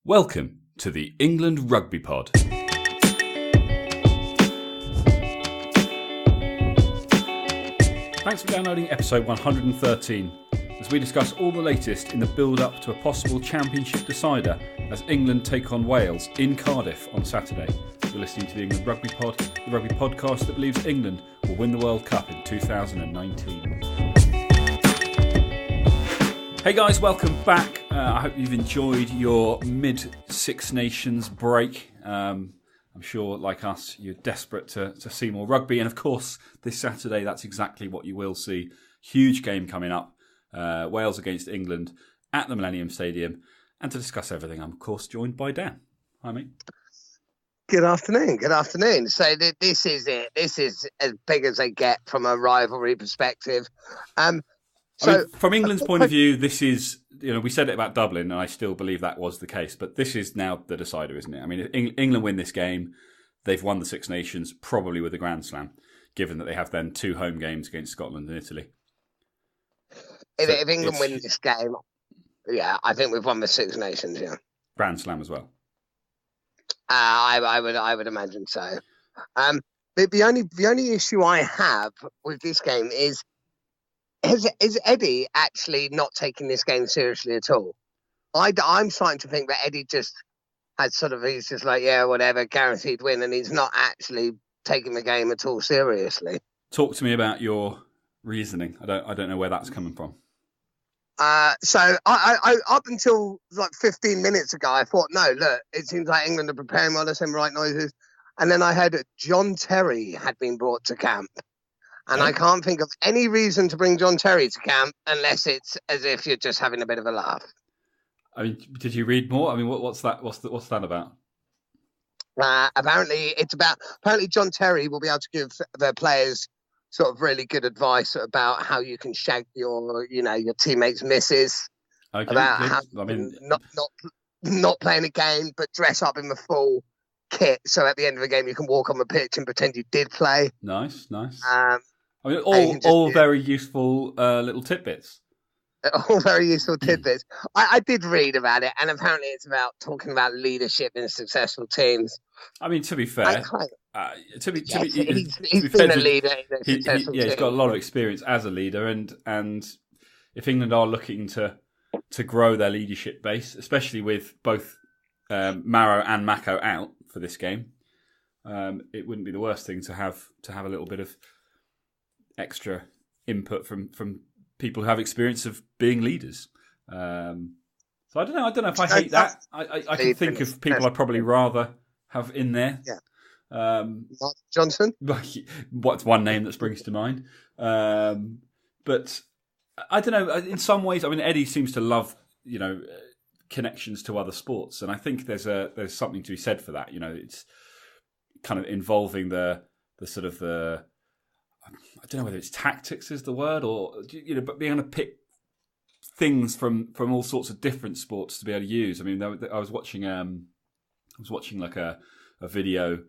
Welcome to the England Rugby Pod. Thanks for downloading episode 113 as we discuss all the latest in the build-up to a possible championship decider as England take on Wales in Cardiff on Saturday. You're listening to the England Rugby Pod, the rugby podcast that believes England will win the World Cup in 2019. Hey guys, welcome back. I hope you've enjoyed your mid-Six Nations break. I'm sure, like us, you're desperate to see more rugby. And of course, this Saturday, that's exactly what you will see. Huge game coming up. Wales against England at the Millennium Stadium. And to discuss everything, I'm, of course, joined by Dan. Hi, mate. Good afternoon. So this is it. This is as big as they get from a rivalry perspective. From England's point of view, this is, we said it about Dublin, and I still believe that was the case, but this is now the decider, isn't it? I mean, if England win this game, they've won the Six Nations, probably with a Grand Slam, given that they have then two home games against Scotland and Italy. If England win this game, yeah, I think we've won the Six Nations, yeah. Grand Slam as well. I would imagine so. The only issue I have with this game is Eddie actually not taking this game seriously at all? I'm starting to think that Eddie just had he's just like, yeah, whatever, guaranteed win, and he's not actually taking the game at all seriously. Talk to me about your reasoning. I don't know where that's coming from. So I up until like 15 minutes ago, I thought, no, look, it seems like England are preparing all the same right noises. And then I heard that John Terry had been brought to camp. And I can't think of any reason to bring John Terry to camp unless it's as if you're just having a bit of a laugh. I mean, did you read more? I mean, what's that? What's that about? Apparently John Terry will be able to give the players sort of really good advice about how you can shag your teammates' misses. Okay, about how not playing a game but dress up in the full kit, so at the end of the game you can walk on the pitch and pretend you did play. Nice. I mean, all very useful little tidbits. All very useful tidbits. I did read about it, and apparently it's about talking about leadership in successful teams. I mean, to be fair, he's been a leader in a successful team. He's got a lot of experience as a leader, and if England are looking to grow their leadership base, especially with both Maro and Mako out for this game, it wouldn't be the worst thing to have a little bit of extra input from people who have experience of being leaders. So I don't know if I hate that. I can think of people I'd probably rather have in there. Yeah. Mark Johnson? What's one name that springs to mind? But I don't know. In some ways, I mean, Eddie seems to love, connections to other sports, and I think there's something to be said for that. It's kind of involving the sort of the, I don't know whether it's tactics is the word, or but being able to pick things from all sorts of different sports to be able to use. I mean, I was watching like a video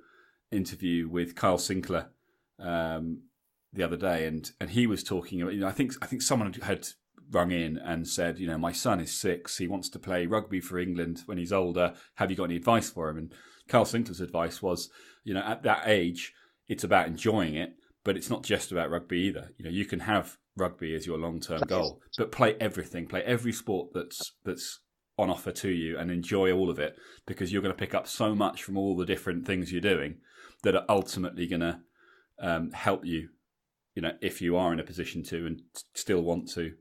interview with Kyle Sinclair the other day, and he was talking about, I think someone had rung in and said, my son is 6, he wants to play rugby for England when he's older. Have you got any advice for him? And Kyle Sinclair's advice was, at that age, it's about enjoying it. But it's not just about rugby either. You can have rugby as your long-term goal, but play everything, play every sport that's on offer to you, and enjoy all of it, because you're going to pick up so much from all the different things you're doing that are ultimately going to help you, if you are in a position to and still want to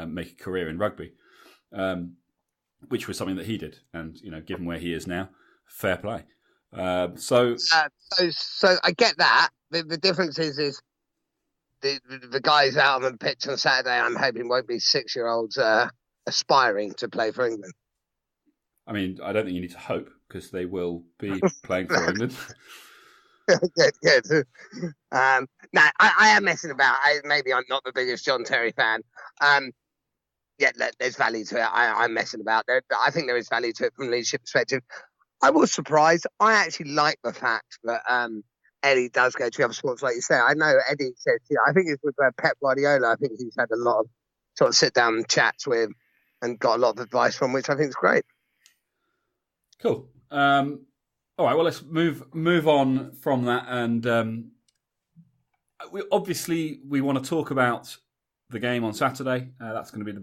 make a career in rugby, which was something that he did. And, given where he is now, fair play. So I get that. The difference is the guys out on the pitch on Saturday, I'm hoping won't be 6-year-olds aspiring to play for England. I mean, I don't think you need to hope, because they will be playing for England. Good. No, I am messing about. Maybe I'm not the biggest John Terry fan. There's value to it. I'm messing about. I think there is value to it from a leadership perspective. I was surprised. I actually like the fact that Eddie does go to other sports, like you say. I know Eddie says, I think it's with Pep Guardiola. I think he's had a lot of sort of sit down chats with and got a lot of advice from, which I think is great. Cool. All right. Well, let's move on from that, and we want to talk about the game on Saturday. That's going to be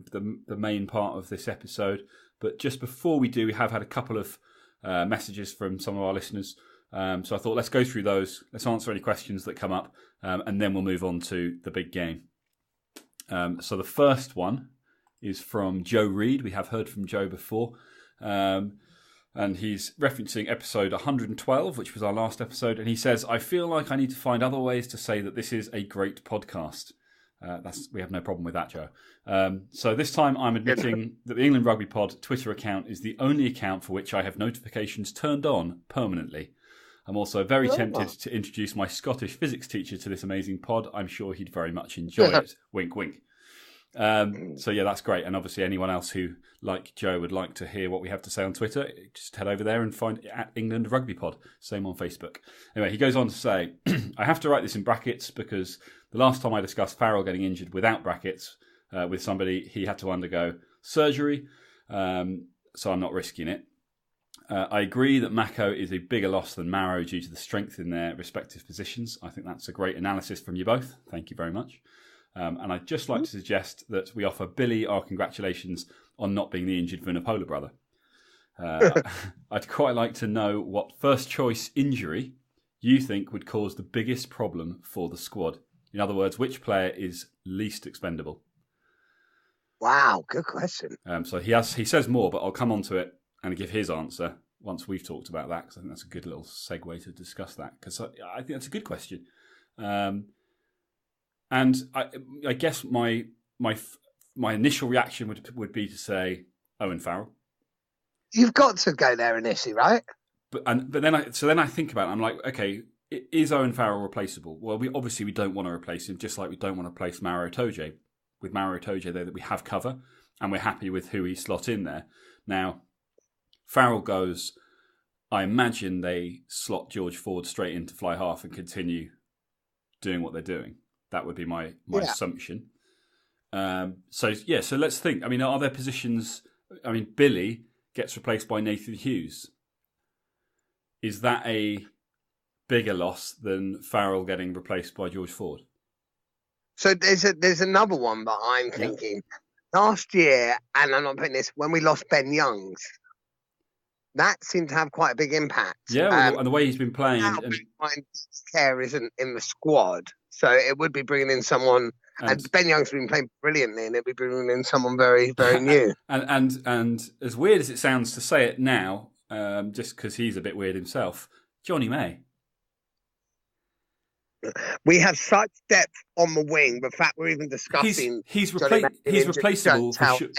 the main part of this episode. But just before we do, we have had a couple of messages from some of our listeners. So I thought let's go through those. Let's answer any questions that come up, and then we'll move on to the big game. So the first one is from Joe Reed. We have heard from Joe before. And he's referencing episode 112, which was our last episode. And he says, I feel like I need to find other ways to say that this is a great podcast. We have no problem with that, Joe. So this time I'm admitting that the England Rugby Pod Twitter account is the only account for which I have notifications turned on permanently. I'm also very tempted to introduce my Scottish physics teacher to this amazing pod. I'm sure he'd very much enjoy it. Wink, wink. So yeah, that's great. And obviously anyone else who, like Joe, would like to hear what we have to say on Twitter, just head over there and find it at England Rugby Pod. Same on Facebook. Anyway, he goes on to say, I have to write this in brackets because the last time I discussed Farrell getting injured without brackets with somebody, he had to undergo surgery. So I'm not risking it. I agree that Mako is a bigger loss than Marrow due to the strength in their respective positions. I think that's a great analysis from you both. Thank you very much. And I'd just like to suggest that we offer Billy our congratulations on not being the injured Vunipola brother. I'd quite like to know what first choice injury you think would cause the biggest problem for the squad. In other words, which player is least expendable? Wow, good question. So he says more, but I'll come on to it and give his answer once we've talked about that, because I think that's a good little segue to discuss that, because I think that's a good question. And I guess my initial reaction would be to say Owen Farrell. You've got to go there initially, right? But then I think about it. I'm like, okay, is Owen Farrell replaceable? Well, we don't want to replace him, just like we don't want to replace Maro Itoje. With Maro Itoje there, that we have cover, and we're happy with who he slot in there. Now, Farrell goes. I imagine they slot George Ford straight into fly half and continue doing what they're doing. That would be my assumption. So let's think. I mean, are there positions? I mean, Billy gets replaced by Nathan Hughes. Is that a bigger loss than Farrell getting replaced by George Ford? So there's another one that I'm thinking. Last year, and I'm not putting this, when we lost Ben Youngs, that seemed to have quite a big impact. Yeah, and the way he's been playing. And Care isn't in the squad, so it would be bringing in someone. And Ben Young's been playing brilliantly, and it'd be bringing in someone very, very new. and as weird as it sounds to say it now, just because he's a bit weird himself, Johnny May. We have such depth on the wing. The fact we're even discussing he's replaceable for sure.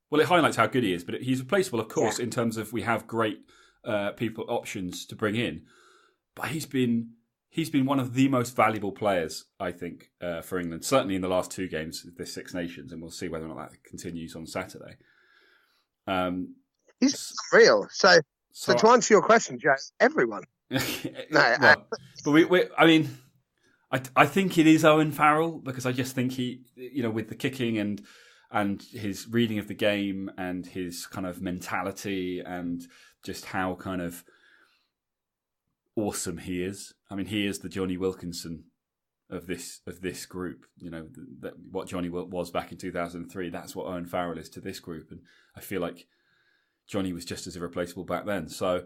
Well, it highlights how good he is, but he's replaceable, of course, in terms of we have great options to bring in. But he's been one of the most valuable players, I think, for England. Certainly in the last two games of this Six Nations, and we'll see whether or not that continues on Saturday. He's real. So to answer your question, Joe, everyone. I think it is Owen Farrell, because I just think he, with the kicking and his reading of the game and his kind of mentality and just how kind of awesome he is. I mean, he is the Johnny Wilkinson of this group. What Johnny was back in 2003. That's what Owen Farrell is to this group, and I feel like Johnny was just as irreplaceable back then. So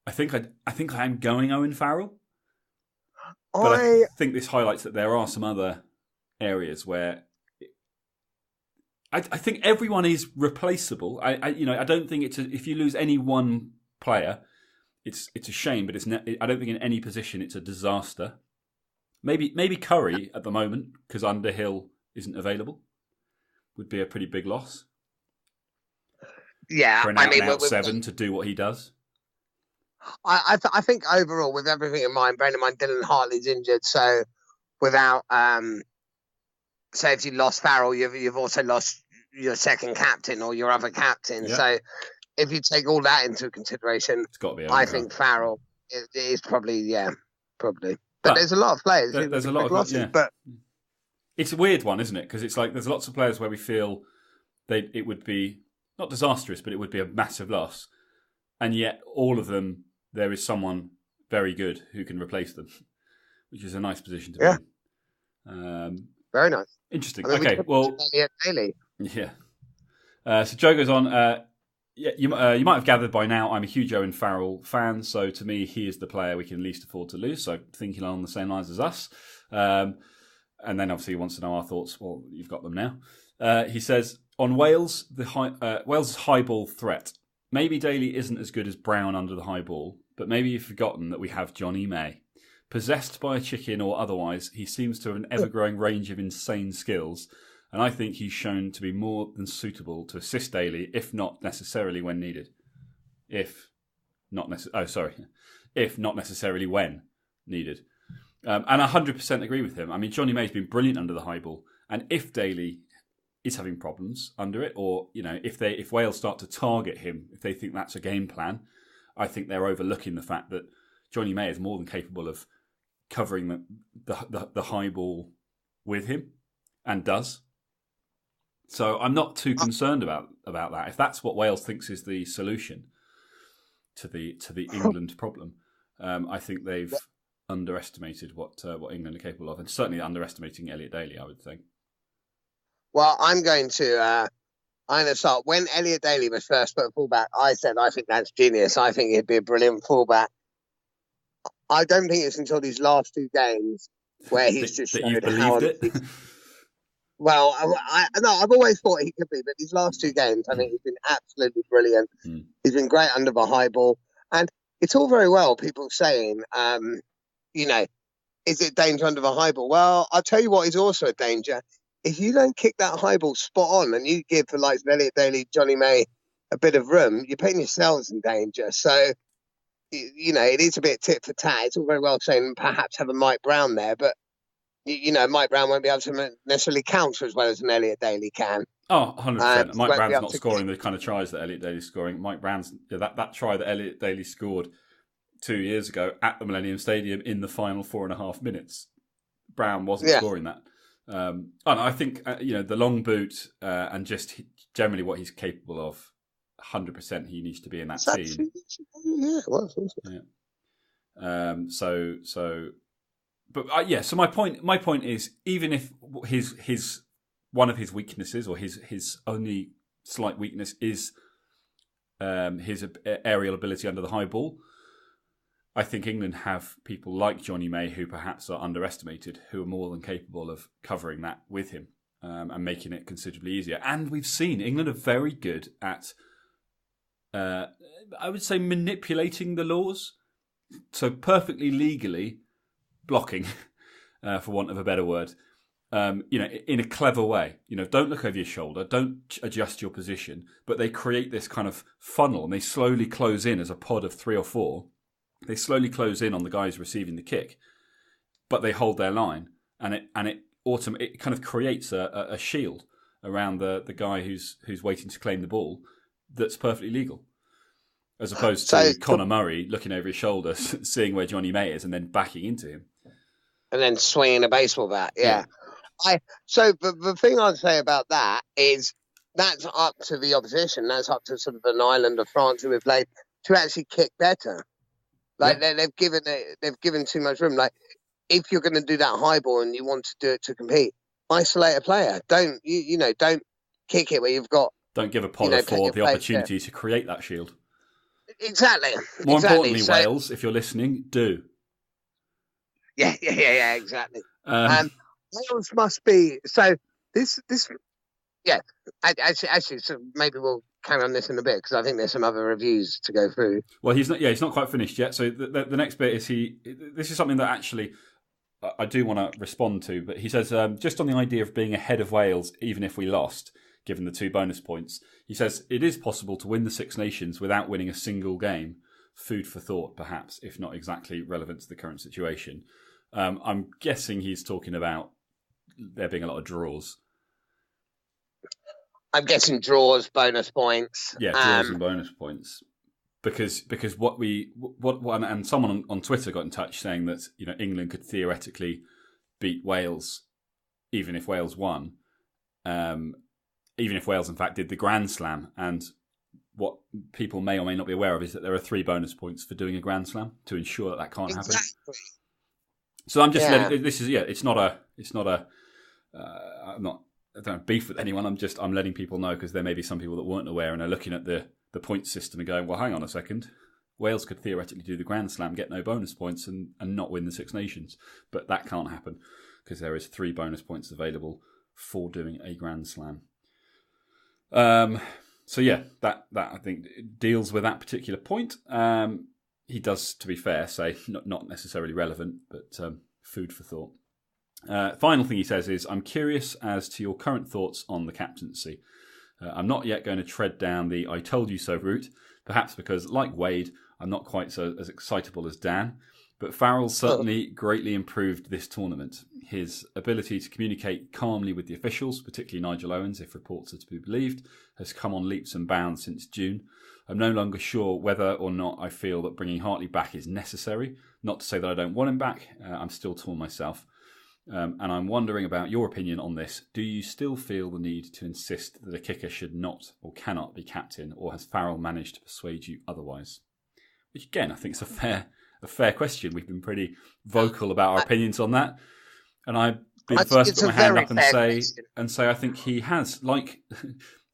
I think I am going Owen Farrell. But I think this highlights that there are some other areas where I think everyone is replaceable. I don't think if you lose any one player, it's a shame. But I don't think in any position it's a disaster. Maybe Curry at the moment, because Underhill isn't available, would be a pretty big loss. Yeah, for an out seven to do what he does. I think overall, with everything in mind, bearing in mind Dylan Hartley's injured, so without say if you lost Farrell, you've also lost your second captain or your other captain. Yeah. So if you take all that into consideration, it's got to be. I think Farrell is probably. But there's a lot of players. There's a lot of losses, but it's a weird one, isn't it? Because it's like there's lots of players where we feel it would be not disastrous, but it would be a massive loss. and yet all of them, there is someone very good who can replace them, which is a nice position to be in. Very nice. Interesting. I mean, Okay, well, Daily. yeah. So Joe goes on. Yeah, you might have gathered by now, I'm a huge Owen Farrell fan, so to me, he is the player we can least afford to lose. So thinking along the same lines as us. And then obviously he wants to know our thoughts. Well, you've got them now. He says, on Wales, Wales' high ball threat. Maybe Daly isn't as good as Brown under the high ball, but maybe you've forgotten that we have Johnny May. Possessed by a chicken or otherwise, he seems to have an ever-growing range of insane skills, and I think he's shown to be more than suitable to assist Daly, if not necessarily when needed. If not necessarily when needed. And I 100% agree with him. I mean, Johnny May's been brilliant under the high ball, and if Daly is having problems under it, or if Wales start to target him, if they think that's a game plan, I think they're overlooking the fact that Johnny May is more than capable of covering the high ball with him, and does. So I'm not too concerned about that. If that's what Wales thinks is the solution to the England problem, I think they've underestimated what England are capable of, and certainly underestimating Elliot Daly, I would think. Well, I'm going to start. When Elliot Daly was first put fullback, I said I think that's genius. I think he'd be a brilliant fullback. I don't think it's until these last two games where he's just that you've showed how. believed it. Well, I've always thought he could be, but these last two games, I think he's been absolutely brilliant. He's been great under the high ball, and it's all very well people saying, is it danger under the high ball? Well, I'll tell you what is also a danger. If you don't kick that high ball spot on and you give the likes of Elliot Daly, Johnny May a bit of room, you're putting yourselves in danger. So, it is a bit tit for tat. It's all very well saying perhaps have a Mike Brown there, but, Mike Brown won't be able to necessarily counter as well as an Elliot Daly can. Oh, 100%. Mike Brown's not scoring the kind of tries that Elliot Daly's scoring. Mike Brown's, that try that Elliot Daly scored 2 years ago at the Millennium Stadium in the final 4.5 minutes, Brown wasn't scoring that. And I think, the long boot and just generally what he's capable of, 100% he needs to be in that team. Yeah, well, so my point is, even if his one of his weaknesses, or his only slight weakness, is his aerial ability under the high ball, I think England have people like Johnny May who perhaps are underestimated, who are more than capable of covering that with him and making it considerably easier. And we've seen England are very good at, I would say, manipulating the laws. So perfectly legally blocking, for want of a better word, in a clever way. Don't look over your shoulder, don't adjust your position, but they create this kind of funnel and they slowly close in as a pod of 3 or 4. They slowly close in on the guys receiving the kick, but they hold their line, and it kind of creates a shield around the guy who's waiting to claim the ball that's perfectly legal, as opposed to Conor Murray looking over his shoulder, seeing where Johnny May is, and then backing into him, and then swinging a baseball bat. Yeah. So the thing I'd say about that is that's up to the opposition. That's up to sort of an island of France who have played to actually kick better. They've given too much room. Like, if you're going to do that high ball and you want to do it to compete, isolate a player. Don't don't kick it where you've got. Don't give a pod of 4 the opportunity to create that shield. Exactly. More importantly, Wales, if you're listening, do. Yeah, exactly. Wales must be this. Yeah, actually, so maybe we'll carry on this in a bit because I think there's some other reviews to go through. Well, he's not quite finished yet. So the next bit is this is something that actually I do want to respond to. But he says, just on the idea of being ahead of Wales, even if we lost, given the 2 bonus points, he says it is possible to win the Six Nations without winning a single game. Food for thought, perhaps, if not exactly relevant to the current situation. I'm guessing he's talking about there being a lot of draws. I'm guessing draws, bonus points. Yeah, draws and bonus points. Because what and someone on Twitter got in touch saying that England could theoretically beat Wales, even if Wales won, even if Wales in fact did the Grand Slam, and what people may or may not be aware of is that there are 3 bonus points for doing a Grand Slam to ensure that can't happen. So I'm just letting, this is it's not a I don't have beef with anyone. I'm letting people know, because there may be some people that weren't aware and are looking at the point system and going, well, hang on a second. Wales could theoretically do the Grand Slam, get no bonus points, and not win the Six Nations, but that can't happen because there is 3 bonus points available for doing a Grand Slam. So yeah, that I think deals with that particular point. He does, to be fair, say not necessarily relevant, but food for thought. Final thing he says is, I'm curious as to your current thoughts on the captaincy. I'm not yet going to tread down the I told you so route, perhaps because, like Wade, I'm not quite as excitable as Dan, but Farrell certainly greatly improved this tournament. His ability to communicate calmly with the officials, particularly Nigel Owens, if reports are to be believed, has come on leaps and bounds since June. I'm no longer sure whether or not I feel that bringing Hartley back is necessary. Not to say that I don't want him back. I'm still torn myself. And I'm wondering about your opinion on this. Do you still feel the need to insist that a kicker should not or cannot be captain, or has Farrell managed to persuade you otherwise? Which, again, I think is a fair question. We've been pretty vocal about our opinions on that. And I'd be the first to put my hand up and say I think he has, like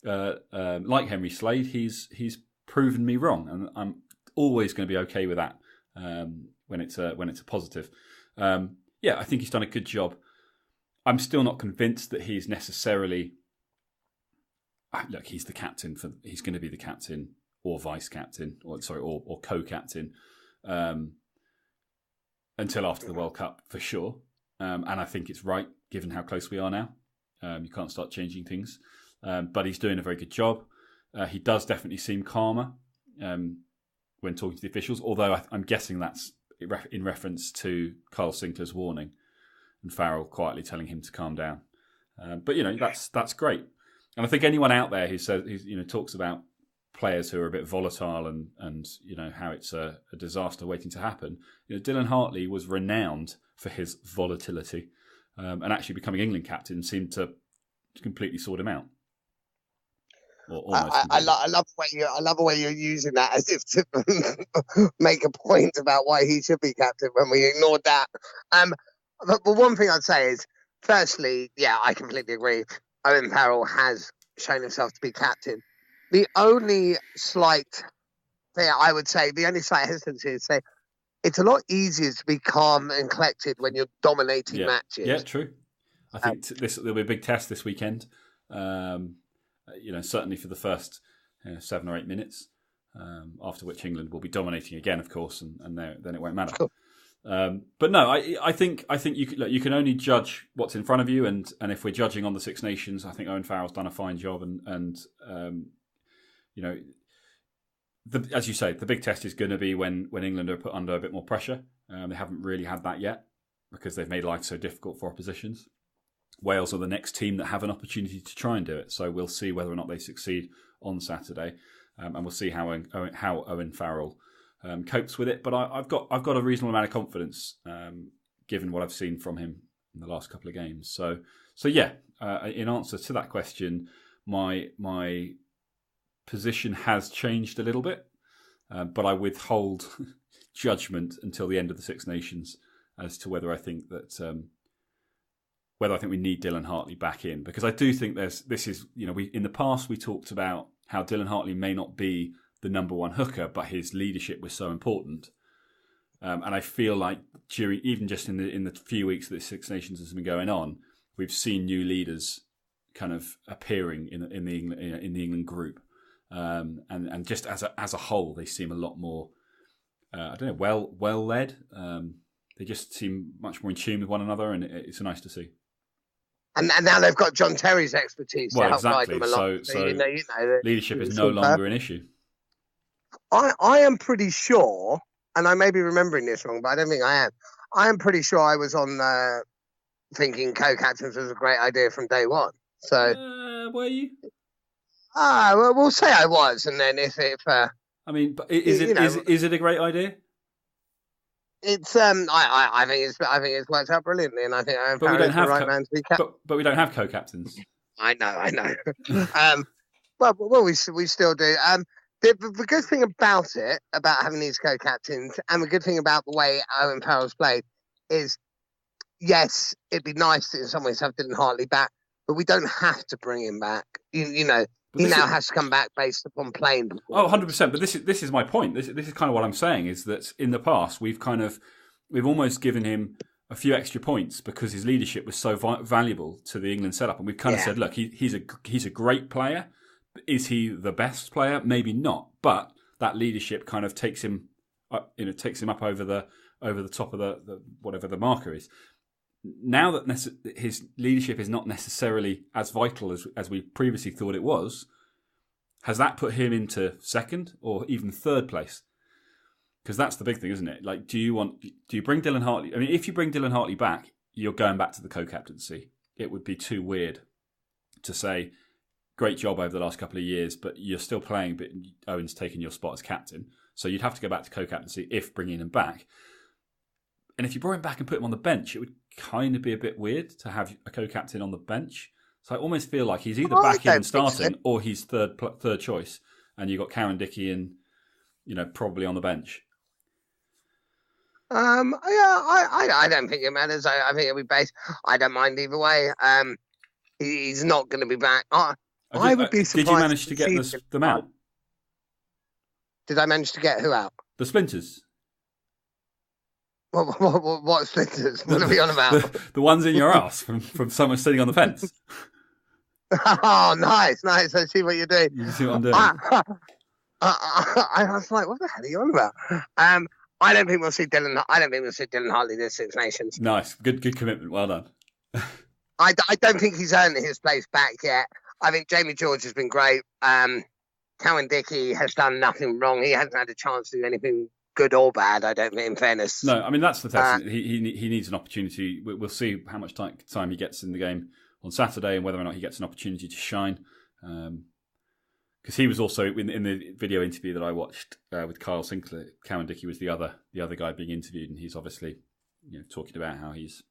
Henry Slade, he's proven me wrong, and I'm always going to be okay with that when it's a positive. Yeah, I think he's done a good job. I'm still not convinced that he's necessarily. Look, he's the captain. He's going to be the captain or vice captain, or co-captain until after the World Cup for sure. And I think it's right, given how close we are now. You can't start changing things. But he's doing a very good job. He does definitely seem calmer when talking to the officials, although I'm guessing that's in reference to Carl Sinclair's warning and Farrell quietly telling him to calm down. But that's great. And I think anyone out there who says, talks about players who are a bit volatile and how it's a disaster waiting to happen. Dylan Hartley was renowned for his volatility, and actually becoming England captain seemed to completely sort him out. I love the way you're using that as if to make a point about why he should be captain when we ignored that. But one thing I'd say is, firstly, yeah, I completely agree. Owen Farrell has shown himself to be captain. The only slight thing I would say, the only slight hesitancy is say it's a lot easier to be calm and collected when you're dominating matches. Yeah, true. I think there'll be a big test this weekend. Certainly for the first 7 or 8 minutes, after which England will be dominating again, of course, and then it won't matter. Cool. But no, I think you can only judge what's in front of you, and if we're judging on the Six Nations, I think Owen Farrell's done a fine job, and as you say, the big test is going to be when England are put under a bit more pressure. They haven't really had that yet because they've made life so difficult for oppositions. Wales are the next team that have an opportunity to try and do it, so we'll see whether or not they succeed on Saturday, and we'll see how Owen Farrell copes with it. But I've got a reasonable amount of confidence, given what I've seen from him in the last couple of games. So yeah, in answer to that question, my position has changed a little bit, but I withhold judgment until the end of the Six Nations as to whether I think we need Dylan Hartley back in, because I do think in the past we talked about how Dylan Hartley may not be the number one hooker, but his leadership was so important. And I feel like even just in the few weeks that the Six Nations has been going on, we've seen new leaders kind of appearing in the England group, and just as a whole, they seem a lot more well led. They just seem much more in tune with one another, and it's nice to see. And now they've got John Terry's expertise to help guide them along. So leadership is no longer an issue. I am pretty sure, and I may be remembering this wrong, but I don't think I am. I am pretty sure I was on thinking co-captains was a great idea from day one. So were you? Well, we'll say I was, and then if I mean, is it a great idea? It's I think it's worked out brilliantly, and I think Owen Farrell is the right man to be captain. But we don't have co-captains. I know. Well, we still do. the good thing about it, about having these co-captains, and the good thing about the way Owen Farrell's played is, yes, it'd be nice to, in some ways, have Dylan Hartley back, but we don't have to bring him back. You know, he now has to come back based upon playing. Oh, 100%. But this is my point. This is kind of what I'm saying, is that in the past we've almost given him a few extra points because his leadership was so valuable to the England setup, and we've kind of said, look, he's a great player. Is he the best player? Maybe not, but that leadership kind of takes him up over the top of the whatever the marker is. Now that his leadership is not necessarily as vital as we previously thought it was, has that put him into second or even third place? Because that's the big thing, isn't it? Like, do you bring Dylan Hartley? I mean, if you bring Dylan Hartley back, you're going back to the co-captaincy. It would be too weird to say, great job over the last couple of years, but you're still playing, but Owen's taken your spot as captain. So you'd have to go back to co-captaincy if bringing him back. And if you brought him back and put him on the bench, it would kind of be a bit weird to have a co-captain on the bench. So I almost feel like he's either back in and starting or he's third choice. And you've got Cowan Dickey and, probably on the bench. I don't think it matters. I think it'll be based. I don't mind either way. He's not going to be back. I would be surprised. Did you manage to get them out? Did I manage to get who out? The splinters. What splinters? What are we on about? The ones in your ass from someone sitting on the fence. Oh, nice. I see what you're doing. You see what I'm doing? I was like, what the hell are you on about? I don't think we'll see Dylan. I don't think we'll see Dylan Hartley this Six Nations. Nice, good commitment. Well done. I don't think he's earned his place back yet. I think Jamie George has been great. Cowan Dickey has done nothing wrong. He hasn't had a chance to do anything good or bad, I don't think, in fairness. No, I mean, that's the test. He needs an opportunity. We'll see how much time he gets in the game on Saturday and whether or not he gets an opportunity to shine. Because he was also, in the video interview that I watched with Kyle Sinclair, Cowan Dickey was the other guy being interviewed, and he's obviously talking about how he's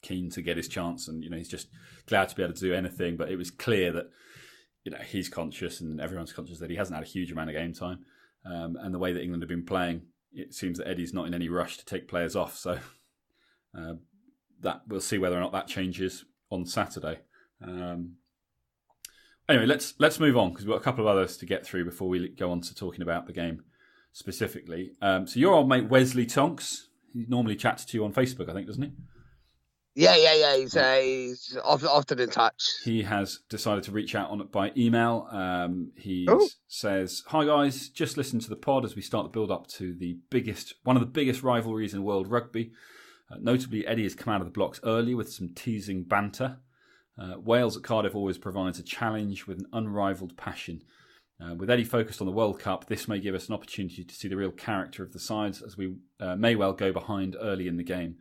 keen to get his chance, and he's just glad to be able to do anything. But it was clear that he's conscious, and everyone's conscious that he hasn't had a huge amount of game time. And the way that England have been playing, it seems that Eddie's not in any rush to take players off. So that we'll see whether or not that changes on Saturday. Anyway, let's move on because we've got a couple of others to get through before we go on to talking about the game specifically. So your old mate Wesley Tonks, he normally chats to you on Facebook, I think, doesn't he? Yeah. He's often in touch. He has decided to reach out by email. He says, "Hi guys, just listen to the pod as we start the build up to one of the biggest rivalries in world rugby. Notably, Eddie has come out of the blocks early with some teasing banter. Wales at Cardiff always provides a challenge with an unrivaled passion. With Eddie focused on the World Cup, this may give us an opportunity to see the real character of the sides as we may well go behind early in the game.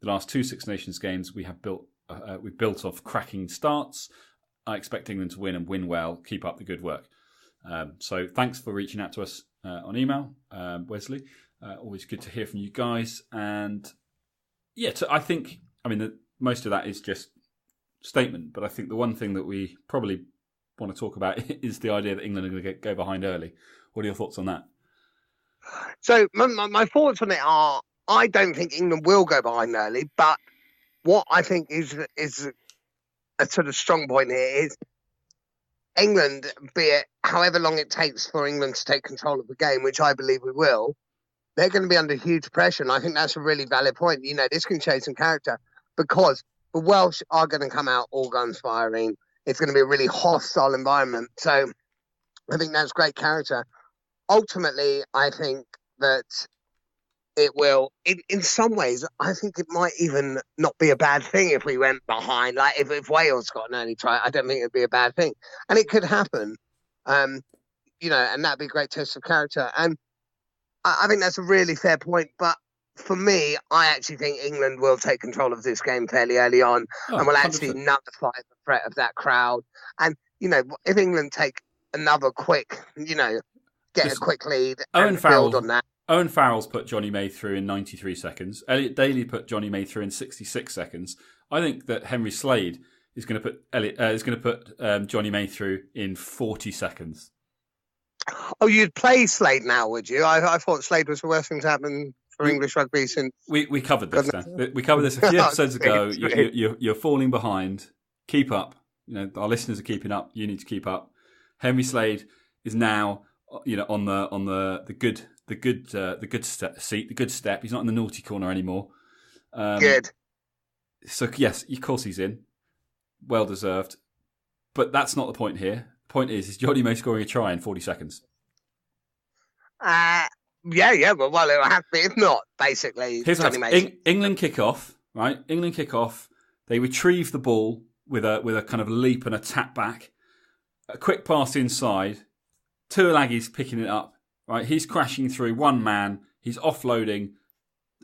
The last 2 Six Nations games we've built off cracking starts. I expect England to win and win well. Keep up the good work." So thanks for reaching out to us on email, Wesley. Always good to hear from you guys. And yeah, I think, most of that is just statement, but I think the one thing that we probably want to talk about is the idea that England are going to go behind early. What are your thoughts on that? So my thoughts on it are, I don't think England will go behind early, but what I think is a sort of strong point here is England, be it however long it takes for England to take control of the game, which I believe we will, they're going to be under huge pressure. And I think that's a really valid point. This can show some character because the Welsh are going to come out all guns firing. It's going to be a really hostile environment. So I think that's great character. Ultimately, I think that it will, in some ways, I think it might even not be a bad thing if we went behind. Like if Wales got an early try, I don't think it'd be a bad thing. And it could happen, and that'd be a great test of character. And I think that's a really fair point. But for me, I actually think England will take control of this game fairly early on and will actually 100%. Nullify the threat of that crowd. And, if England take another quick, get a quick lead and build on that. Owen Farrell's put Johnny May through in 93 seconds. Elliot Daly put Johnny May through in 66 seconds. I think that Henry Slade is going to put Johnny May through in 40 seconds. Oh, you'd play Slade now, would you? I thought Slade was the worst thing to happen for English rugby since. We covered this, goodness. Dan. We covered this a few episodes ago. Sweet. You're falling behind. Keep up. Our listeners are keeping up. You need to keep up. Henry Slade is now, on the good seat, the good step. He's not in the naughty corner anymore. Good. So yes, of course he's in. Well deserved. But that's not the point here. The point is Johnny May scoring a try in 40 seconds. Yeah. Well, it'll have to be. If not, basically, Here's Johnny Mason. England kick off, right? England kick off. They retrieve the ball with a kind of leap and a tap back. A quick pass inside. Tuolagi's picking it up, right? He's crashing through one man. He's offloading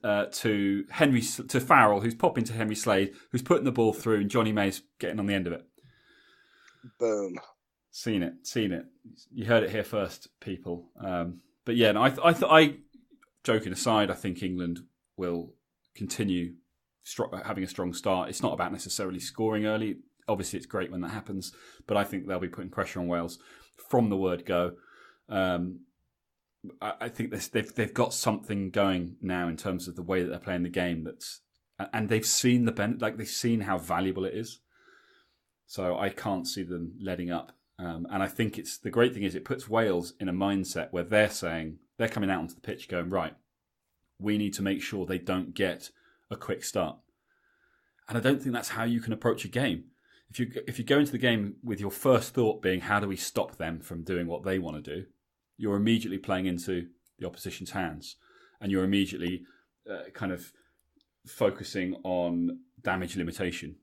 to Farrell, who's popping to Henry Slade, who's putting the ball through, and Johnny May's getting on the end of it. Boom. Seen it. You heard it here first, people. But yeah, no, I joking aside, I think England will continue having a strong start. It's not about necessarily scoring early. Obviously, it's great when that happens, but I think they'll be putting pressure on Wales from the word go. I think they've got something going now in terms of the way that they're playing the game. And they've seen they've seen how valuable it is. So I can't see them letting up. And I think the great thing is it puts Wales in a mindset where they're coming out onto the pitch going, right, we need to make sure they don't get a quick start. And I don't think that's how you can approach a game. If you go into the game with your first thought being, how do we stop them from doing what they want to do, you're immediately playing into the opposition's hands. And you're immediately kind of focusing on damage limitation.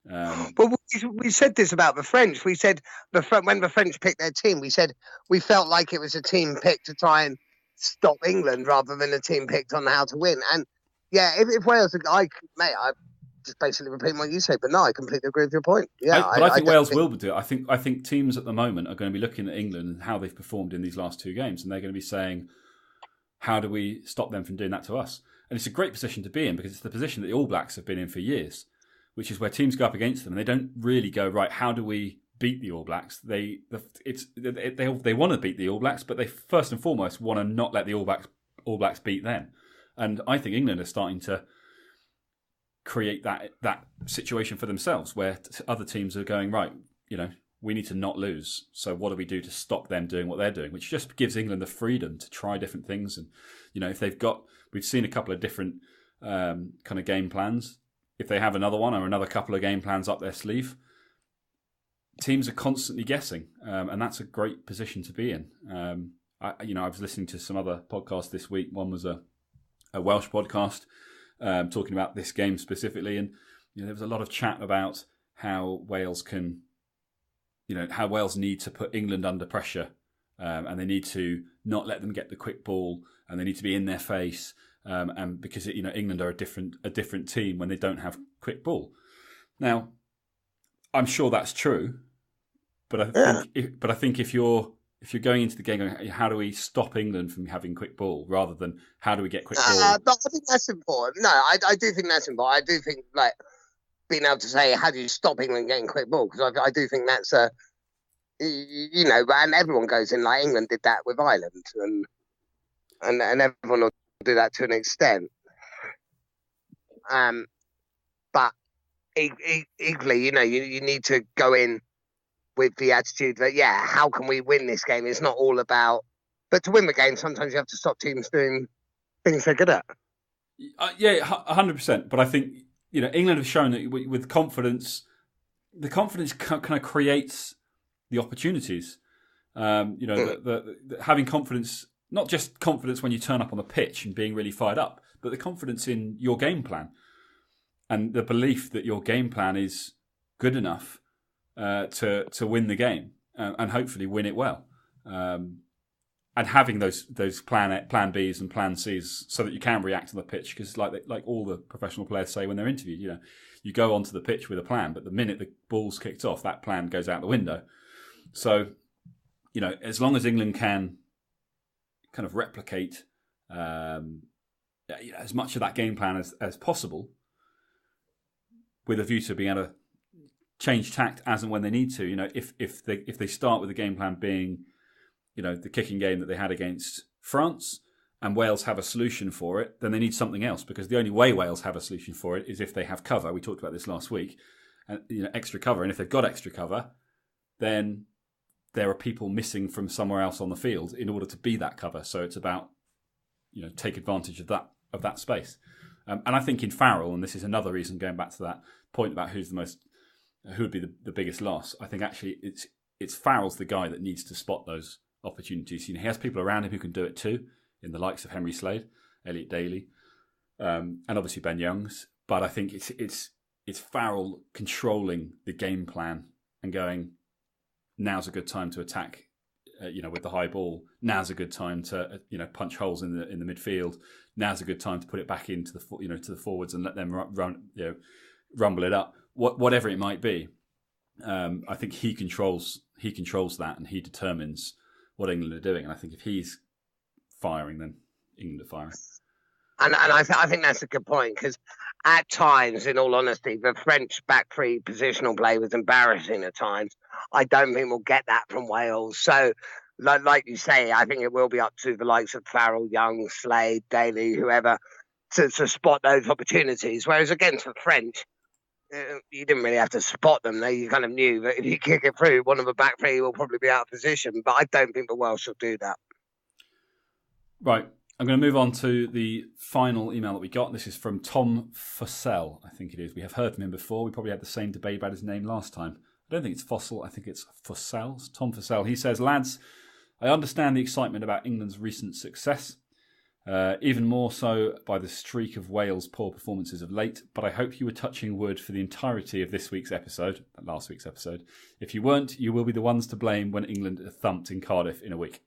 But we said this about the French. We said when the French picked their team, we said we felt like it was a team picked to try and stop England rather than a team picked on how to win. And yeah, if Wales, I just basically repeating what you say, but no, I completely agree with your point. Yeah, I think Wales will do it. I think teams at the moment are going to be looking at England and how they've performed in these last two games, and they're going to be saying, how do we stop them from doing that to us? And it's a great position to be in because it's the position that the All Blacks have been in for years, which is where teams go up against them and they don't really go, right, how do we beat the All Blacks? They want to beat the All Blacks, but they first and foremost want to not let the All Blacks beat them. And I think England are starting to create that situation for themselves where other teams are going, right, we need to not lose. So what do we do to stop them doing what they're doing? Which just gives England the freedom to try different things. And, if we've seen a couple of different kind of game plans. If they have another one or another couple of game plans up their sleeve, teams are constantly guessing. And that's a great position to be in. I was listening to some other podcasts this week. One was a Welsh podcast talking about this game specifically. And there was a lot of chat about how Wales can, how Wales need to put England under pressure. And they need to not let them get the quick ball and they need to be in their face. And because England are a different team when they don't have quick ball. Now, I'm sure that's true, but I think if you're going into the game going, how do we stop England from having quick ball rather than how do we get quick ball? But I think that's important. No, I do think that's important. I do think being able to say how do you stop England getting quick ball, because I do think that's and everyone goes in like England did that with Ireland and everyone will do that to an extent. But equally, you need to go in with the attitude that, how can we win this game? It's not all about... But to win the game, sometimes you have to stop teams doing things they're good at. 100%. But I think, England have shown that with confidence, the confidence kind of creates the opportunities. Having confidence... Not just confidence when you turn up on the pitch and being really fired up, but the confidence in your game plan and the belief that your game plan is good enough to win the game and hopefully win it well. And having those plan Bs and plan Cs so that you can react on the pitch, because like all the professional players say when they're interviewed, you go onto the pitch with a plan, but the minute the ball's kicked off, that plan goes out the window. So, as long as England can kind of replicate as much of that game plan as possible, with a view to being able to change tact as and when they need to. If they start with the game plan being the kicking game that they had against France, and Wales have a solution for it, then they need something else, because the only way Wales have a solution for it is if they have cover. We talked about this last week, and extra cover. And if they've got extra cover, then there are people missing from somewhere else on the field in order to be that cover. So it's about take advantage of that space. And I think in Farrell, and this is another reason going back to that point about who would be the biggest loss. I think actually it's Farrell's the guy that needs to spot those opportunities. He has people around him who can do it too, in the likes of Henry Slade, Elliot Daly, and obviously Ben Youngs. But I think it's Farrell controlling the game plan and going, now's a good time to attack, with the high ball. Now's a good time to punch holes in the midfield. Now's a good time to put it back into to the forwards and let them rumble it up. Whatever it might be, I think he controls that, and he determines what England are doing. And I think if he's firing, then England are firing. And I think that's a good point, because at times, in all honesty, the French back three positional play was embarrassing at times. I don't think we'll get that from Wales. So, like you say, I think it will be up to the likes of Farrell, Young, Slade, Daly, whoever, to spot those opportunities. Whereas against the French, you didn't really have to spot them. You kind of knew that if you kick it through, one of the back three will probably be out of position. But I don't think the Welsh will do that. Right. I'm going to move on to the final email that we got. This is from Tom Fossell, I think it is. We have heard from him before. We probably had the same debate about his name last time. I don't think it's Fossil. I think it's Fossell. Tom Fossell. He says, lads, I understand the excitement about England's recent success, even more so by the streak of Wales' poor performances of late, but I hope you were touching wood for the entirety of last week's episode. If you weren't, you will be the ones to blame when England are thumped in Cardiff in a week.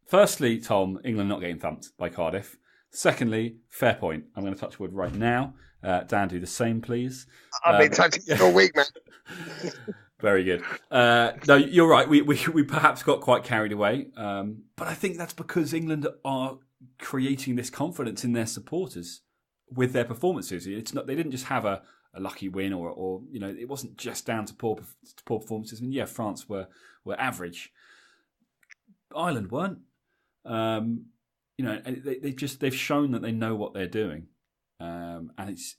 Firstly, Tom, England not getting thumped by Cardiff. Secondly, fair point. I'm going to touch wood right now. Dan, do the same, please. I've been touching it all week, man. Very good. No, you're right. We perhaps got quite carried away. But I think that's because England are creating this confidence in their supporters with their performances. It's not, they didn't just have a lucky win or it wasn't just down to poor performances. I mean, yeah, France were average. Ireland weren't. They've shown that they know what they're doing, and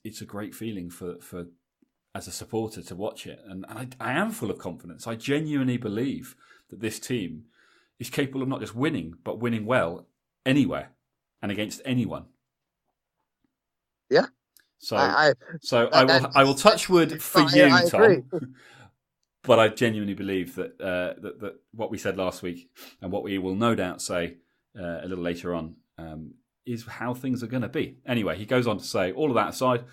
it's a great feeling for as a supporter to watch it. And I am full of confidence. I genuinely believe that this team is capable of not just winning, but winning well anywhere and against anyone. Yeah. So I will touch wood for you, Tom. But I genuinely believe that that what we said last week and what we will no doubt say a little later on is how things are going to be. Anyway, he goes on to say, all of that aside,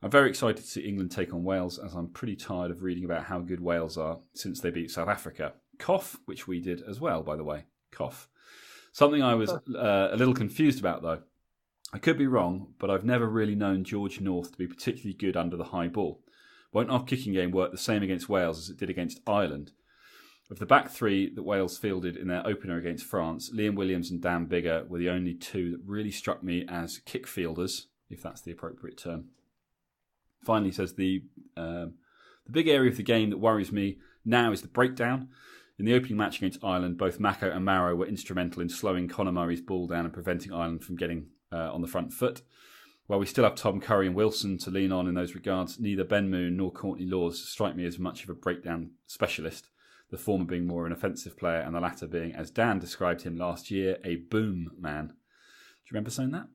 I'm very excited to see England take on Wales, as I'm pretty tired of reading about how good Wales are since they beat South Africa. Cough, which we did as well, by the way. Cough. Something I was a little confused about, though. I could be wrong, but I've never really known George North to be particularly good under the high ball. Won't our kicking game work the same against Wales as it did against Ireland? Of the back three that Wales fielded in their opener against France, Liam Williams and Dan Biggar were the only two that really struck me as kick fielders, if that's the appropriate term. Finally, says the big area of the game that worries me now is the breakdown. In the opening match against Ireland, both Mako and Maro were instrumental in slowing Conor Murray's ball down and preventing Ireland from getting on the front foot. While we still have Tom Curry and Wilson to lean on in those regards, neither Ben Moon nor Courtney Lawes strike me as much of a breakdown specialist, the former being more an offensive player and the latter being, as Dan described him last year, a boom man. Do you remember saying that?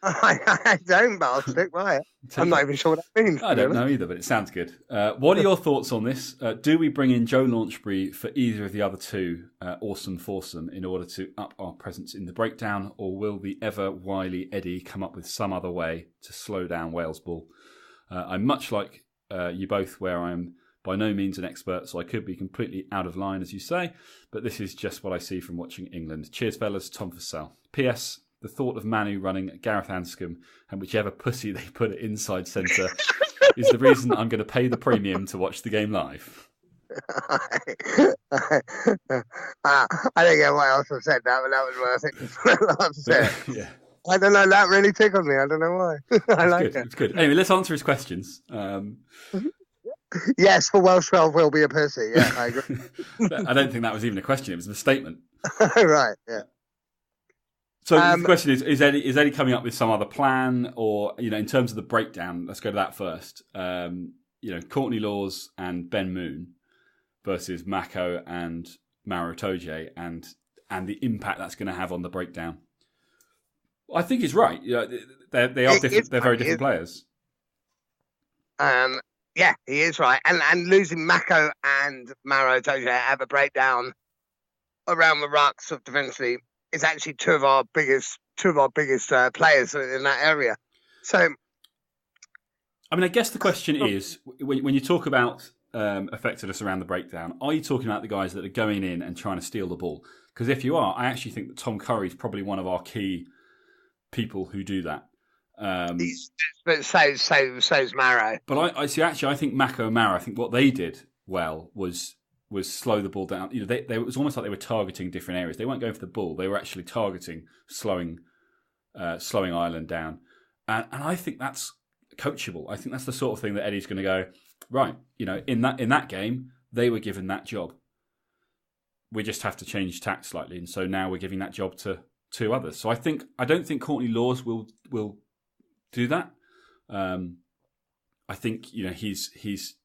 I don't, but I'll stick by it. I'm not even sure what that means. I don't know either, but it sounds good. What are your thoughts on this? Do we bring in Joe Launchbury for either of the other two, awesome foursome, in order to up our presence in the breakdown, or will the ever wily Eddie come up with some other way to slow down Wales ball? I'm much like you both, where I'm by no means an expert, so I could be completely out of line, as you say, but this is just what I see from watching England. Cheers, fellas. Tom Fossell. P.S. The thought of Manu running Gareth Anscombe and whichever pussy they put it inside centre is the reason I'm going to pay the premium to watch the game live. I don't get why I also said that, but that was what I think I've said. Yeah. I don't know, that really tickled me. I don't know why. I like it. It's good. Anyway, let's answer his questions. Yes, for Welsh 12 will be a pussy. Yeah, I agree. I don't think that was even a question; it was a statement. Right. Yeah. So the question is Eddie coming up with some other plan, or in terms of the breakdown? Let's go to that first. Courtney Laws and Ben Moon versus Mako and Maro Itoje, and the impact that's going to have on the breakdown. I think he's right. They are different. They're very different players. Yeah, he is right. And losing Mako and Maro Itoje have a breakdown around the ruck sort of defensively is actually two of our biggest players in that area. So, I mean, I guess the question is, when you talk about effectiveness around the breakdown, are you talking about the guys that are going in and trying to steal the ball? Because if you are, I actually think that Tom Curry is probably one of our key people who do that. But so's Maro. But I see. Actually, I think Mako and Maro, I think what they did well was slow the ball down. It was almost like they were targeting different areas. They weren't going for the ball. They were actually targeting slowing Ireland down. And I think that's coachable. I think that's the sort of thing that Eddie's going to go, right, in that game, they were given that job. We just have to change tack slightly. And so now we're giving that job to two others. So I don't think Courtney Laws will do that. I think he's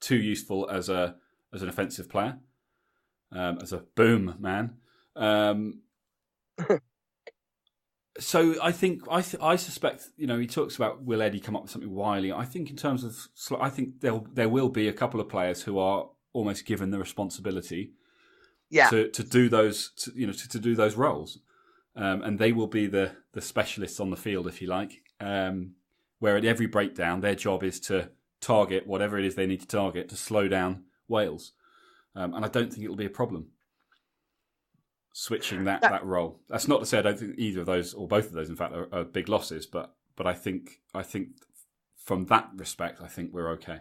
too useful as an offensive player, as a boom man. So I think I suspect he talks about, will Eddie come up with something wily? I think in terms of I think there will be a couple of players who are almost given the responsibility to do those to do those roles, and they will be the specialists on the field, if you like. Where at every breakdown, their job is to target whatever it is they need to target to slow down Wales, and I don't think it'll be a problem switching that role. That's not to say I don't think either of those or both of those, in fact, are big losses. But I think from that respect, I think we're okay.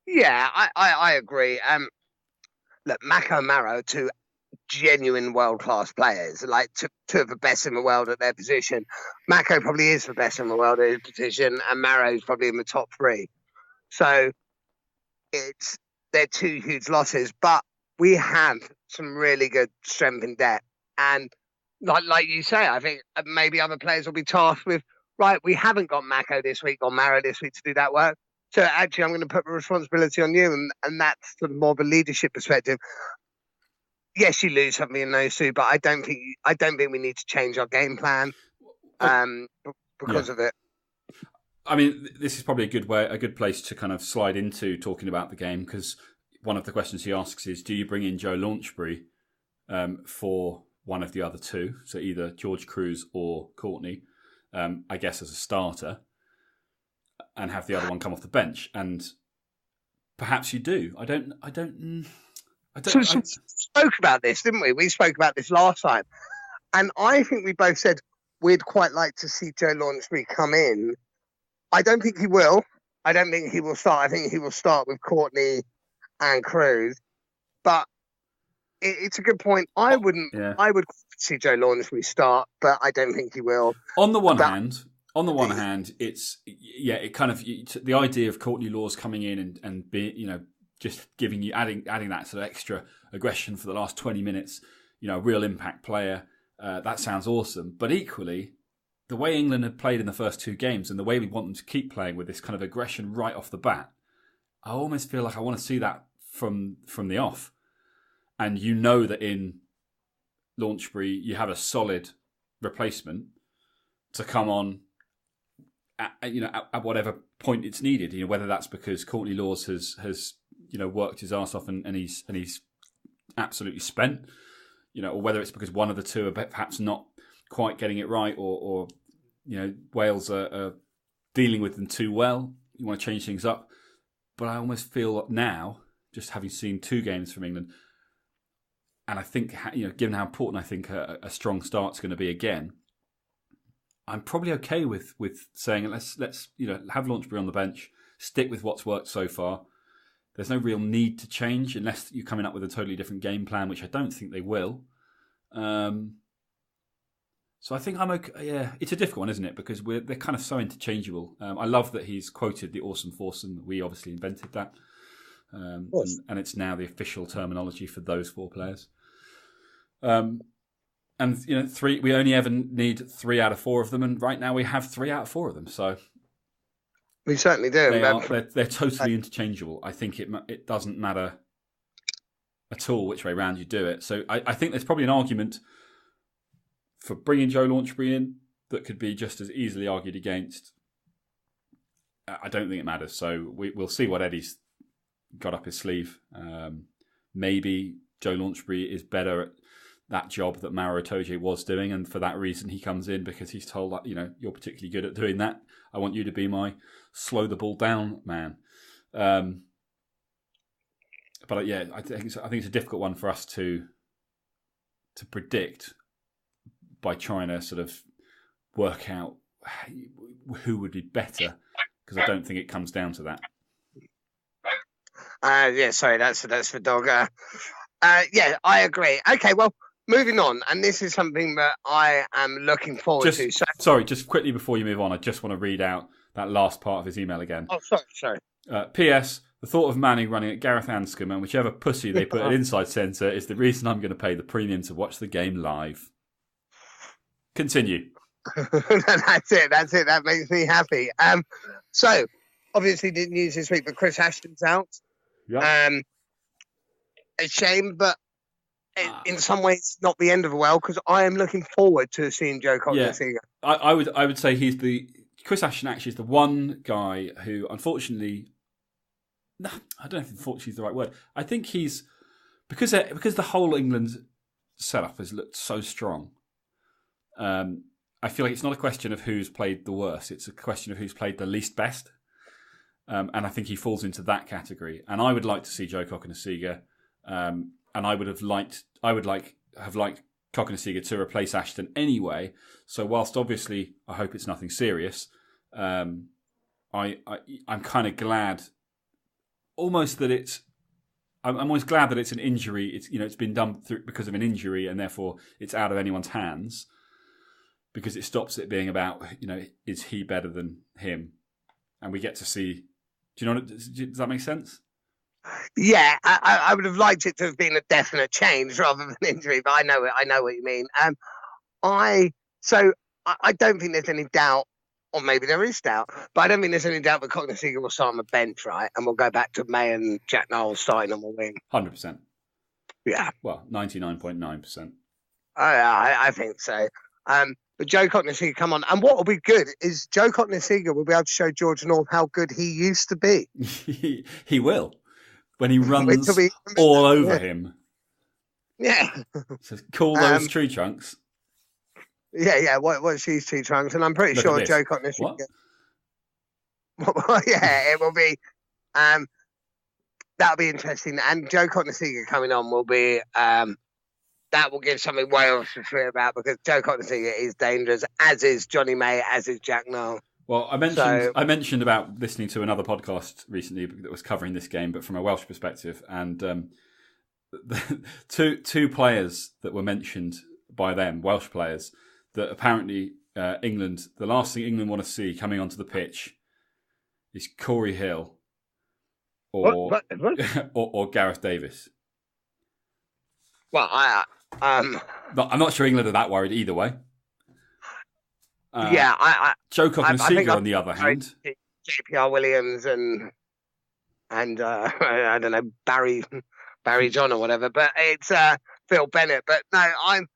Yeah, I agree. Look, Mako and Maro, two genuine world-class players, like two of the best in the world at their position. Mako probably is the best in the world at his position, and Maro is probably in the top three. So they're two huge losses, but we have some really good strength in depth. And like you say, I think maybe other players will be tasked with, right, we haven't got Mako this week or Maro this week to do that work. So actually, I'm going to put the responsibility on you, and that's sort of more of a leadership perspective. Yes, you lose something in those two, but I don't think we need to change our game plan because of it. I mean, this is probably a good place to kind of slide into talking about the game, because one of the questions he asks is, do you bring in Joe Launchbury for one of the other two, so either George Cruz or Courtney, I guess as a starter, and have the other one come off the bench? And perhaps you do. I don't. So we spoke about this, didn't we? We spoke about this last time, and I think we both said we'd quite like to see Joe Launchbury come in. I don't think he will. I don't think he will start. I think he will start with Courtney and Cruz. But it's a good point. I would see Joe Launchbury start, but I don't think he will. On the one hand, it's it kind of the idea of Courtney Laws coming in and being just giving you adding that sort of extra aggression for the last 20 minutes, a real impact player. That sounds awesome. But equally, the way England have played in the first two games and the way we want them to keep playing with this kind of aggression right off the bat, I almost feel like I want to see that from the off. And that in Launchbury, you have a solid replacement to come on at whatever point it's needed. Whether that's because Courtney Laws has worked his arse off and he's absolutely spent, or whether it's because one of the two are perhaps not quite getting it right, or Wales are dealing with them too well. You want to change things up. But I almost feel now, just having seen two games from England, and I think, given how important I think a strong start's going to be again, I'm probably okay with saying let's have Launchbury on the bench, stick with what's worked so far. There's no real need to change unless you're coming up with a totally different game plan, which I don't think they will. So I think I'm okay. Yeah, it's a difficult one, isn't it? Because they're kind of so interchangeable. I love that he's quoted the awesome foursome. We obviously invented that, and it's now the official terminology for those four players. And three. We only ever need 3 out of 4 of them, and right now we have 3 out of 4 of them. So we certainly do. They're totally interchangeable. I think it doesn't matter at all which way round you do it. So I think there's probably an argument for bringing Joe Launchbury in that could be just as easily argued against. I don't think it matters. So we'll see what Eddie's got up his sleeve. Maybe Joe Launchbury is better at that job that Mauro Itoje was doing, and for that reason he comes in because he's told that, you're particularly good at doing that. I want you to be my slow the ball down man. But yeah, I think it's a difficult one for us to predict by trying to sort of work out who would be better, because I don't think it comes down to that. Sorry, that's for Dog. Yeah, I agree. Okay, well, moving on, and this is something that I am looking forward to. Sorry, just quickly before you move on, I just want to read out that last part of his email again. Oh, sorry. P.S. The thought of Manning running at Gareth Anscombe and whichever pussy they put at inside centre is the reason I'm going to pay the premium to watch the game live. Continue. That's it. That makes me happy. So, obviously, didn't news this week, but Chris Ashton's out. Yeah. A shame, but in some ways, not the end of the world, because I am looking forward to seeing Joe Cognizant. Yeah. I would say Chris Ashton actually is the one guy who, unfortunately, no, I don't know if unfortunately is the right word. I think he's because the whole England setup has looked so strong. I feel like it's not a question of who's played the worst; it's a question of who's played the least best. And I think he falls into that category. And I would like to see Joe Cokanasiga, and I would have liked Cokanasiga to replace Ashton anyway. So whilst obviously I hope it's nothing serious, I'm kind of glad, almost that it's. I'm always glad that it's an injury. It's been done because of an injury, and therefore it's out of anyone's hands, because it stops it being about is he better than him, and we get to see. Does that make sense? Yeah, I would have liked it to have been a definite change rather than injury, but I know what you mean. I don't think there's any doubt, or maybe there is doubt, but I don't think there's any doubt that Cognizant will start on the bench, right? And we'll go back to May and Jack Knowles starting on the wing. 100%. Yeah. Well, 99.9%. I think so. But Joe Cognizant come on, and what will be good is Joe Cognizant will be able to show George North how good he used to be. He will, when he runs all over him. Yeah. So call those tree trunks. Yeah. What's these tree trunks? And I'm pretty sure Joe Cognizant. Yeah, it will be. That'll be interesting. And Joe Cognizant coming on will be. That will give something Wales to feel about, because Joe Cognizant is dangerous, as is Johnny May, as is Jack Noel. Well, I mentioned about listening to another podcast recently that was covering this game, but from a Welsh perspective, and the two players that were mentioned by them, Welsh players, that apparently England, the last thing England want to see coming onto the pitch is Corey Hill or Gareth Davis. Well, I'm not sure England are that worried either way. Joe Cokanasiga, on the other hand, JPR Williams and I don't know, Barry John or whatever, but it's Phil Bennett. But no, I'm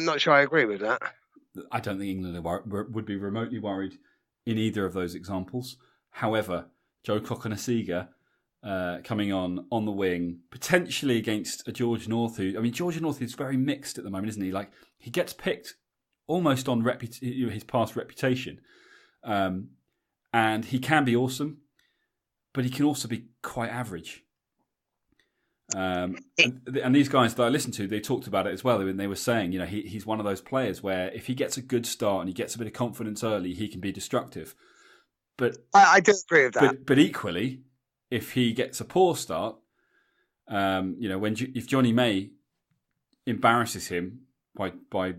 not sure I agree with that. I don't think England would be remotely worried in either of those examples. However, Joe Cokanasiga coming on the wing, potentially against a George North, George North is very mixed at the moment, isn't he? Like, he gets picked almost on his past reputation, and he can be awesome, but he can also be quite average. And these guys that I listened to, they talked about it as well, and they were saying, he's one of those players where if he gets a good start and he gets a bit of confidence early, he can be destructive. But I do agree with that. But equally, if he gets a poor start, if Johnny May embarrasses him by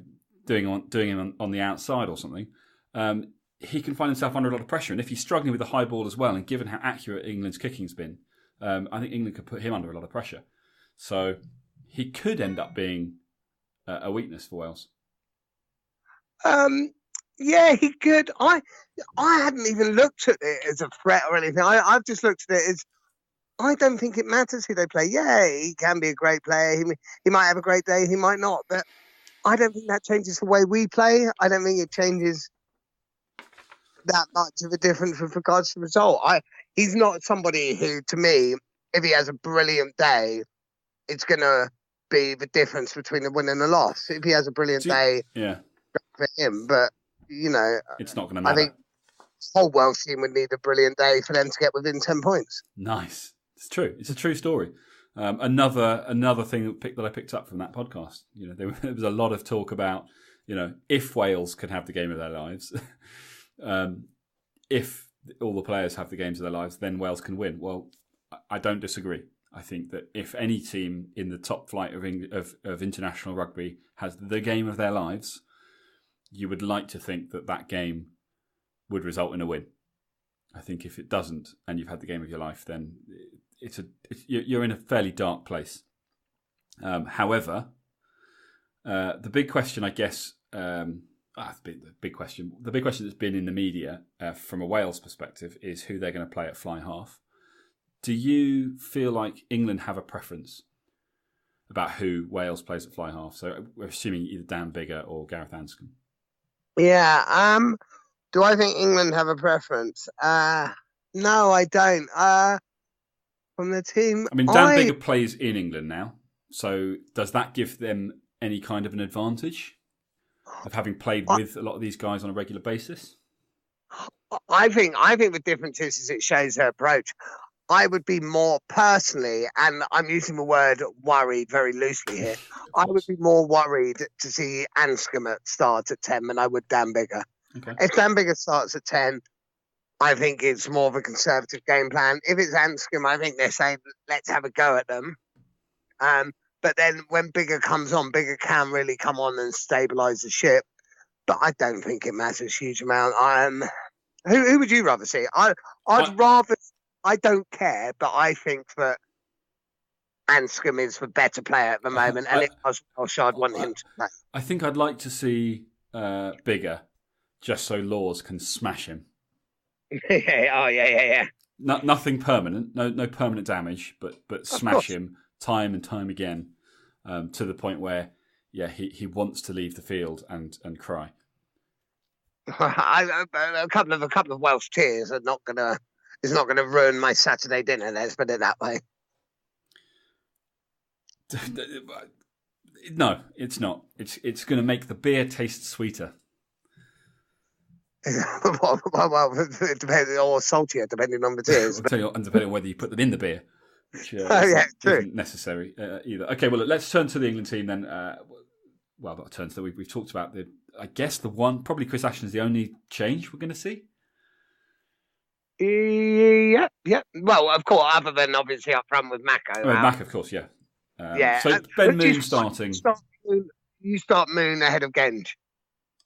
doing him on the outside or something, he can find himself under a lot of pressure. And if he's struggling with the high ball as well, and given how accurate England's kicking's been, I think England could put him under a lot of pressure. So he could end up being a weakness for Wales. Yeah, he could. I hadn't even looked at it as a threat or anything. I've just looked at it as, I don't think it matters who they play. Yeah, he can be a great player. He might have a great day. He might not. But I don't think that changes the way we play. I don't think it changes that much of a difference with regards to the result. He's not somebody who, to me, if he has a brilliant day, it's going to be the difference between the win and the loss. If he has a brilliant day, yeah, for him. But, it's not going to matter. I think the whole Welsh team would need a brilliant day for them to get within 10 points. Nice. It's true. It's a true story. Another thing that I picked up from that podcast. There was a lot of talk about, if Wales could have the game of their lives, if all the players have the games of their lives, then Wales can win. Well, I don't disagree. I think that if any team in the top flight of international rugby has the game of their lives, you would like to think that game would result in a win. I think if it doesn't, and you've had the game of your life, then you're in a fairly dark place. However, the big question, I guess, the big question that's been in the media from a Wales perspective is who they're going to play at fly half. Do you feel like England have a preference about who Wales plays at fly half? So we're assuming either Dan Biggar or Gareth Anscombe. Yeah. Do I think England have a preference? No, I don't. From the team, I mean, Dan Biggar plays in England now. So does that give them any kind of an advantage of having played with a lot of these guys on a regular basis? I think the difference is it shows her approach. I would be more personally, and I'm using the word worry very loosely here, I would be more worried to see Anscombe start at 10 than I would Dan Biggar. Okay. If Dan Biggar starts at 10, I think it's more of a conservative game plan. If it's Anscombe, I think they're saying, let's have a go at them. But then when Biggar comes on, Biggar can really come on and stabilise the ship. But I don't think it matters a huge amount. Who would you rather see? I'd rather... I don't care, but I think that Anscombe is the better player at the moment, and I'd want him to play. I think I'd like to see Biggar, just so Laws can smash him. Yeah. Nothing permanent, no permanent damage, but smash him time and time again, to the point where he wants to leave the field and cry. A couple of Welsh tears are not gonna. It's not going to ruin my Saturday dinner, let's put it that way. No, it's not. It's going to make the beer taste sweeter. Well, it depends, or saltier, depending on the tears. And depending on whether you put them in the beer, which isn't necessary either. Okay, well, let's turn to the England team then. Well, not turn to we've talked about I guess the one, probably Chris Ashton's the only change we're going to see. Yeah. Well, of course, other than obviously up front with Mako. Mac, of course, yeah. So Ben Moon starting. You start Moon ahead of Genge.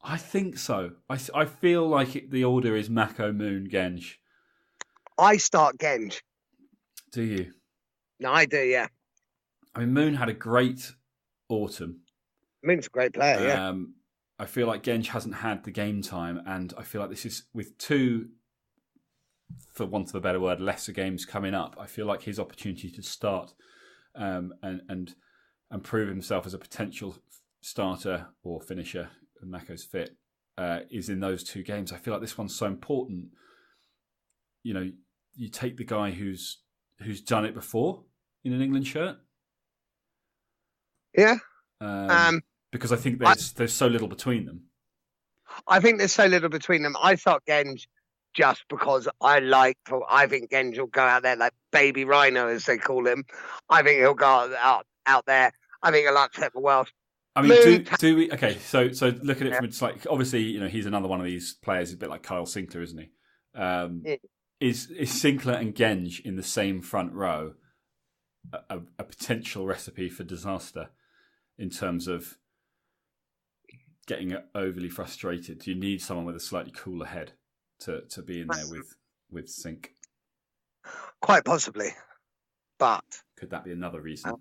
I think so. I feel like the order is Mako, Moon, Genge. I start Genge. Do you? No, I do, yeah. I mean, Moon had a great autumn. Moon's a great player, yeah. I feel like Genge hasn't had the game time, and I feel like this is with two, for want of a better word, lesser games coming up. I feel like his opportunity to start and prove himself as a potential starter or finisher, and Mako's fit, is in those two games. I feel like this one's so important. You take the guy who's done it before in an England shirt. Yeah. Because I think there's so little between them. I think there's so little between them. I thought Genge, just because I think Genge will go out there like Baby Rhino, as they call him. I think he'll go out there. I think he'll upset the Welsh. I mean, do we? Okay, so look at it from it's like, obviously, he's another one of these players, a bit like Kyle Sinclair, isn't he? Is Sinclair and Genge in the same front row a potential recipe for disaster in terms of getting overly frustrated? Do you need someone with a slightly cooler head to be in there with Sync? Quite possibly, but could that be another reason?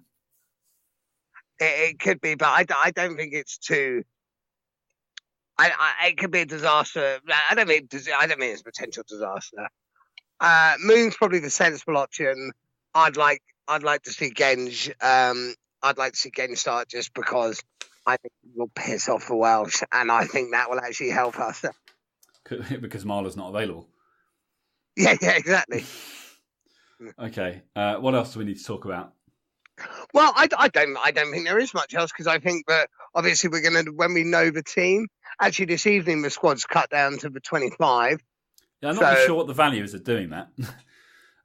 It could be, but I don't think it's too. It could be a disaster. I don't mean it's a potential disaster. Moon's probably the sensible option. I'd like to see Genge. I'd like to see Genge start just because I think we'll piss off the Welsh, and I think that will actually help us. Because Marla's not available. Yeah, exactly. Okay. What else do we need to talk about? Well, I don't think there is much else, because I think that obviously we're going to, when we know the team. Actually, this evening the squad's cut down to the 25. Yeah, I'm not really sure what the value is of doing that.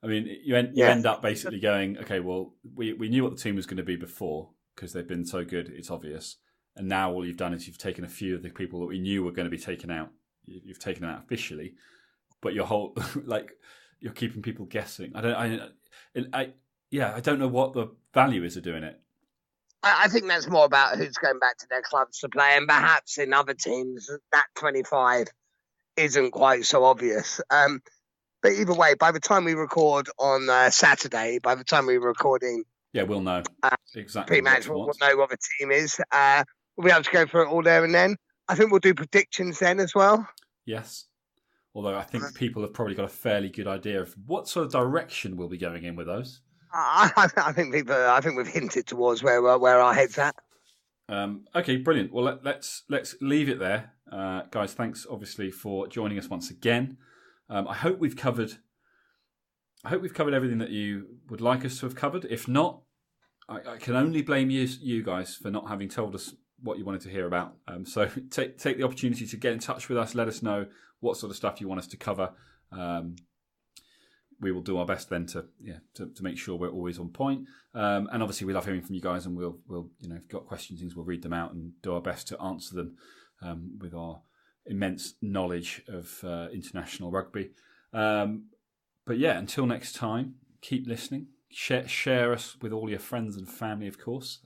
I mean, you end up basically going, okay, well, we knew what the team was going to be before because they've been so good, it's obvious. And now all you've done is you've taken a few of the people that we knew were going to be taken out. You've taken them out officially, but your whole you're keeping people guessing. I don't know what the value is of doing it. I think that's more about who's going back to their clubs to play, and perhaps in other teams that 25 isn't quite so obvious. But either way, by the time we record on Saturday, by the time we're recording, we'll know exactly. Pre-match, we'll know what the team is. We'll be able to go through it all there and then. I think we'll do predictions then as well. Yes. Although I think people have probably got a fairly good idea of what sort of direction we'll be going in with those. I think we've hinted towards where our head's at. Okay, brilliant. Well, let's leave it there, guys. Thanks, obviously, for joining us once again. I hope we've covered everything that you would like us to have covered. If not, I can only blame you guys for not having told us what you wanted to hear about. So take the opportunity to get in touch with us. Let us know what sort of stuff you want us to cover. We will do our best then to make sure we're always on point. And obviously we love hearing from you guys, and we'll if you've got questions, things, we'll read them out and do our best to answer them with our immense knowledge of international rugby. But until next time, keep listening. Share us with all your friends and family, of course.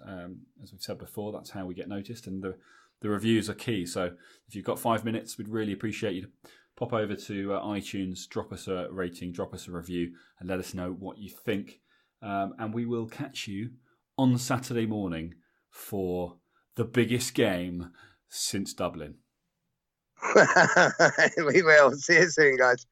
As we've said before, that's how we get noticed, and the reviews are key. So if you've got 5 minutes, we'd really appreciate you to pop over to iTunes, drop us a rating, drop us a review, and let us know what you think. And we will catch you on Saturday morning for the biggest game since Dublin. We will. See you soon, guys.